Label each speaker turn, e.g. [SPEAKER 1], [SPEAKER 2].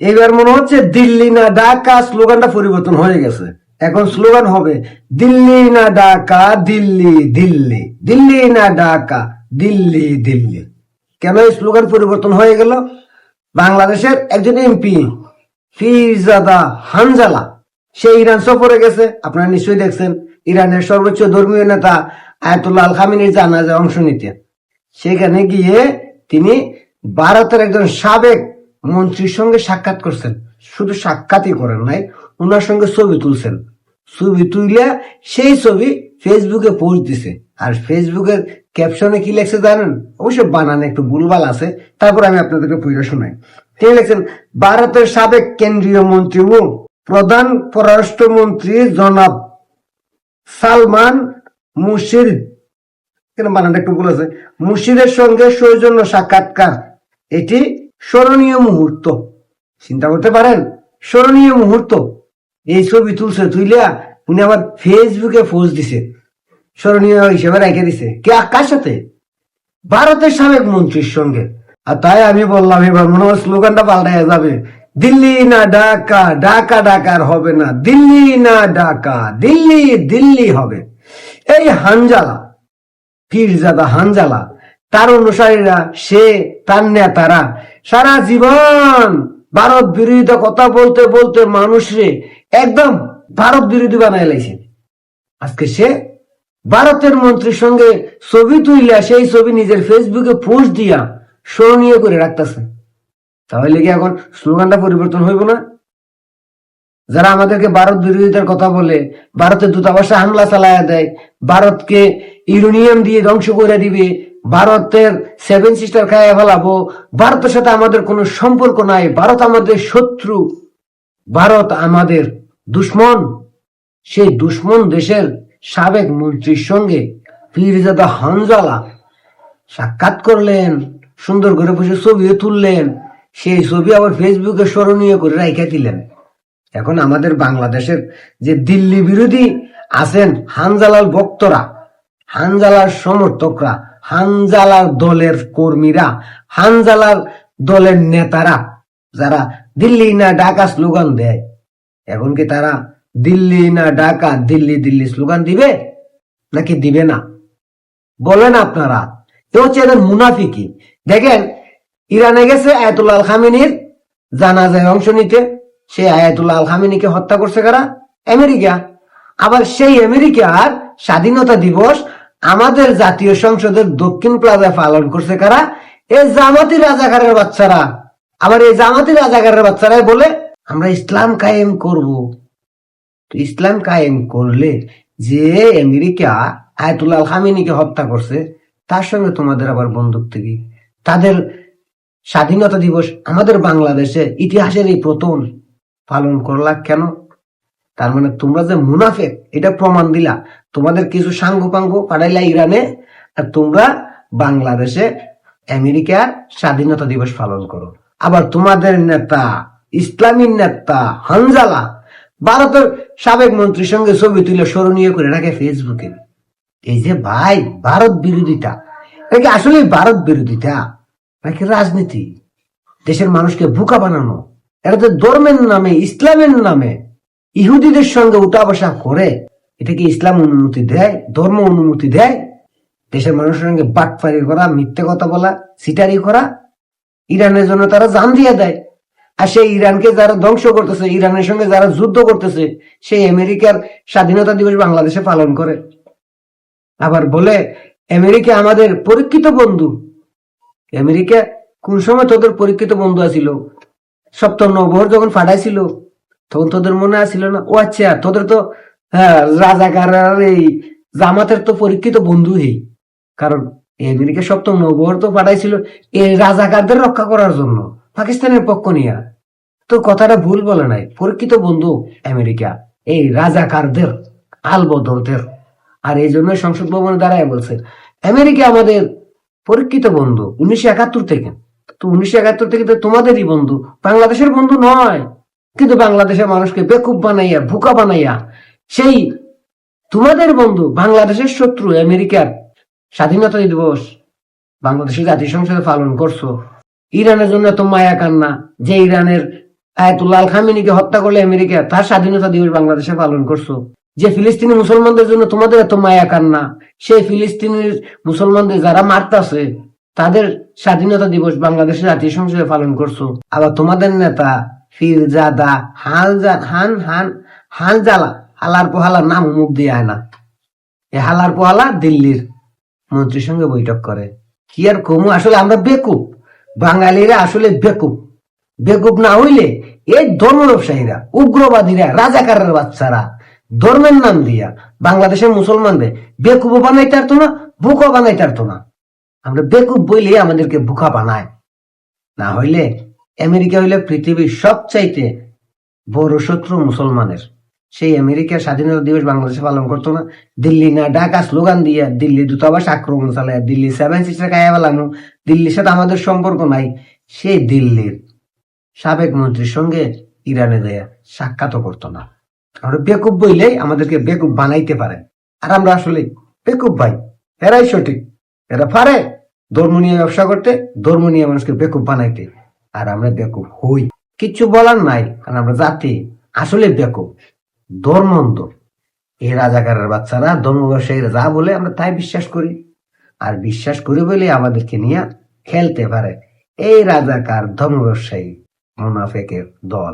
[SPEAKER 1] এবার মনে হচ্ছে দিল্লি না ঢাকা স্লোগানটা পরিবর্তন হয়ে গেছে। এখন স্লোগান হবে দিল্লি না ঢাকা দিল্লি দিল্লি, দিল্লি না ঢাকা দিল্লি দিল্লি। কেন এই স্লোগান পরিবর্তন হয়ে গেল? বাংলাদেশের একজন এমপি ফিরজাদা হানজালা সে ইরান সফরে গেছে। আপনারা নিশ্চয়ই দেখছেন ইরানের সর্বোচ্চ ধর্মীয় নেতা আয়াতুল্লাহ আল খামেনির জানাজায় অংশ নিতে। সেখানে গিয়ে তিনি ভারতের একজন সাবেক মন্ত্রীর সঙ্গে সাক্ষাৎ করছেন। শুধু সাক্ষাৎই করেন নাই, ওনার সঙ্গে ছবি তুলছেন। ছবি তুলে সেই ছবি ফেসবুকে পোস্ট দিছে। আর ফেসবুকের ক্যাপশনে কি লেখছে জানেন? অবশ্য বানানে একটু ভুলভাল আছে, তারপর আমি আপনাদেরকে পড়ে শোনাই। তিনি লেখছেন, ভারতের সাবেক কেন্দ্রীয় মন্ত্রী ও প্রধান পররাষ্ট্রমন্ত্রী জনাব সালমান মুশির, কেন বানানটা একটু ভুল আছে, মুশিরের সঙ্গে সৌজন্য সাক্ষাৎকার। এটি স্মরণীয় মুহূর্ত। চিন্তা করতে পারেন, স্মরণীয় মুহূর্ত। এই ছবি তুলছে, তুইলিয়া উনি আবার ফেসবুকে পোস্ট দিছে, স্মরণীয় হিসেবে রেখে দিছে। কে, কার সাথে? ভারতের সাবেক মন্ত্রীর সঙ্গে। আর তাই আমি বললাম এবার মনে হয় স্লোগানটা পাল্টাইয়া যাবে, দিল্লি না ঢাকা, ঢাকা ঢাকার হবে না, দিল্লি না ঢাকা দিল্লি দিল্লি হবে। এই হানজালা পীরজাদা হানজালা, তার অনুসারীরা, সে তার নেতারা সারা জীবন ভারত বিরোধিতা কথা বলতে বলতে মানুষরে একদম ভারত বিরোধী বানাই লাইছে। আজকে সে ভারতের মন্ত্রীর সঙ্গে ছবি তুইলা সেই ছবি নিজের ফেসবুকে পোস্ট দিয়া স্মরণীয় করে রাখতেছে। তাহলে কি এখন স্লোগানটা পরিবর্তন হইব না? যারা আমাদেরকে ভারত বিরোধিতার কথা বলে, ভারতের দূতাবাসে হামলা চালায়া দেয়, ভারতকে ইউরেনিয়াম দিয়ে ধ্বংস করে দিবে, ভারতের 7 সিস্টার খাইয়া ফেলাবো, ভারতের সাথে আমাদের কোনো সম্পর্ক নাই, ভারত আমাদের শত্রু, ভারত আমাদের দুশ্মন, সেই দুশ্মন দেশের সাবেক মন্ত্রীর সঙ্গে পীরজাদা হানজালা সাক্ষাৎ করলেন, সুন্দর করে বসে ছবিও তুললেন, সেই ছবি আবার ফেসবুকে স্মরণীয় করে রাইখা দিলেন। এখন আমাদের বাংলাদেশের যে দিল্লি বিরোধী আছেন হানজালার ভক্তরা, হানজালার সমর্থকরা, হানজালার দলের কর্মীরা, হানজালার দলের নেতারা, যারা দিল্লি না ঢাকা স্লোগান দেয়, এখন কি তারা দিল্লি না ঢাকা দিল্লি দিল্লি স্লোগান দিবে নাকি দিবে না? বলেন আপনারা। এ হচ্ছে এদের মুনাফিকি। দেখেন, ইরানে গেছে আয়াতুল্লাহ আল খামেনির জানাজায় অংশ নিতে। সেই আয়াতুল্লাহ আল খামেনিকে হত্যা করছে কারা? আমেরিকা। আবার সেই আমেরিকার স্বাধীনতা দিবস আমাদের জাতীয় সংসদের দক্ষিণ প্লাজায় পালন করছে কারা? এই জামাতি রাজাকারের বাচ্চারা। আবার এই জামাতি রাজাকারের বাচ্চারাই বলে আমরা ইসলাম কায়েম করব। তো ইসলাম কায়েম করলে যে আমেরিকা আয়াতুল্লাহ আল খামেনিকে হত্যা করছে, তার সঙ্গে তোমাদের আবার বন্ধুত্ব কি? তাদের স্বাধীনতা দিবস আমাদের বাংলাদেশে ইতিহাসের এই প্রথম পালন করলা কেন? তার মানে তোমরা যে মুনাফেক এটা প্রমাণ দিলা। তোমাদের কিছু সাঙ্গ পাঙ্গ পাঠাইলা ইরানে, আর তোমরা বাংলাদেশে আমেরিকার স্বাধীনতা দিবস পালন করো। আবার তোমাদের নেতা, ইসলামী নেতা হানজালা ভারতের সাবেক মন্ত্রীর সঙ্গে ছবি তুলে স্মরণীয় করে রাখে ফেসবুকে। এই যে ভাই ভারত বিরোধিতা, নাকি আসলে ভারত বিরোধিতা নাকি রাজনীতি? দেশের মানুষকে বোকা বানানো, এটা তো ধর্মের নামে, ইসলামের নামে ইহুদিদের সঙ্গে উঠা বসা করে। এটা কি ইসলাম অনুমতি দেয়? ধর্ম অনুমতি দেয়? দেশের মানুষের সঙ্গে বাটপারি করা, মিথ্যে কথা বলা, সিটারি করা। ইরানের জন্য তারা জান দিয়ে দেয়। আর সেই ইরানকে যারা ধ্বংস করতেছে, ইরানের সঙ্গে যারা যুদ্ধ করতেছে, সেই আমেরিকার স্বাধীনতা দিবস বাংলাদেশে পালন করে। আবার বলে আমেরিকা আমাদের পরীক্ষিত বন্ধু। আমেরিকা কোন সময় তোদের পরীক্ষিত বন্ধু আছিল? সপ্তম নববর্ষ যখন ফাটাইছিল তখন তোদের মনে আসছিল না? ও আচ্ছা, তোদের তো রাজাকার এই জামাতের তো পরীক্ষিত বন্ধু। কারণ আমেরিকা সপ্তম নববর্ষ তো ফাটাইছিল এই রাজাকারদের রক্ষা করার জন্য, পাকিস্তানের পক্ষ নিয়ে। তো কথাটা ভুল বলে নাই, পরীক্ষিত বন্ধু আমেরিকা এই রাজাকারদের, আলবদরদের। আর এই জন্য সংসদ ভবনে দাঁড়ায় বলছে আমেরিকা আমাদের পরীক্ষিত বন্ধু 1971 থেকে। তো 1971 থেকে তো তোমাদেরই বন্ধু, বাংলাদেশের বন্ধু নয়। কিন্তু বাংলাদেশের মানুষকে বেকুব বানাইয়া, বোকা বানাইয়া সেই তোমাদের বন্ধু বাংলাদেশের শত্রু আমেরিকার স্বাধীনতা দিবস বাংলাদেশের জাতীয় সংসদে পালন করছো। ইরানের জন্য তো মায়া কান্না, যে ইরানের আয়াতুল্লাহ আল খামেনিকে হত্যা করলে আমেরিকা, তার স্বাধীনতা দিবস বাংলাদেশে পালন করছো। যে ফিলিস্তিনি মুসলমানদের জন্য তোমাদের এত মায়া কান্না, সেই ফিলিস্তিনের মুসলমানদের যারা মারতাছে তাদের স্বাধীনতা দিবস বাংলাদেশের জাতীয় সংসদে পালন করছো। আবার তোমাদের নেতা ফিরজাদা হানজালা হালার পোহালার নাম মুখ দিয়ে আয় না, এ হালার পোহালা দিল্লির মন্ত্রীর সঙ্গে বৈঠক করে। কি আর কমু, আসলে আমরা বেকুব, বাঙালিরা আসলে বেকুব। বেকুব না হইলে এই ধর্ম ব্যবসায়ীরা, উগ্রবাদীরা, রাজাকারের বাচ্চারা ধর্মের নাম দিয়া বাংলাদেশের মুসলমানদের বেকুব বানাইতে পারতো না, বুকা বানাইতে পারতো না। আমরা বেকুব বইলে আমাদেরকে বুকা বানায়। না হইলে আমেরিকা হইলে পৃথিবীর সবচাইতে বড় শত্রু মুসলমানের। সেই আমেরিকার স্বাধীনতা দিবস বাংলাদেশে পালন করতো না, দিল্লি না ঢাকা স্লোগান দিয়া দিল্লি দূতাবাস আক্রমণ চালায়, দিল্লি 7 সিস্টার খাইয়া ফেলানো, দিল্লির সাথে আমাদের সম্পর্ক নাই। সেই দিল্লির সাবেক মন্ত্রীর সঙ্গে ইরানে দেয়া সাক্ষাৎও করতো না। আমরা বেকুব বইলেই আমাদেরকে বেকুব বানাইতে পারে। আর আমরা আসলে বেকুব ভাই, এরাই সঠিক। এরা পারে ধর্ম নিয়ে ব্যবসা করতে, ধর্ম নিয়ে মানুষকে বেকুব বানাইতে। আর আমরা বেকুব হই, কিচ্ছু বলার নাই, কারণ আমরা জাতি আসলে বেকুব, ধর্মন্ধ। এই রাজাকারের বাচ্চারা, ধর্ম ব্যবসায়ীরা যা বলে আমরা তাই বিশ্বাস করি। আর বিশ্বাস করি বলে আমাদেরকে নিয়ে খেলতে পারে এই রাজাকার ধর্ম ব্যবসায়ী মুনাফেকের দল।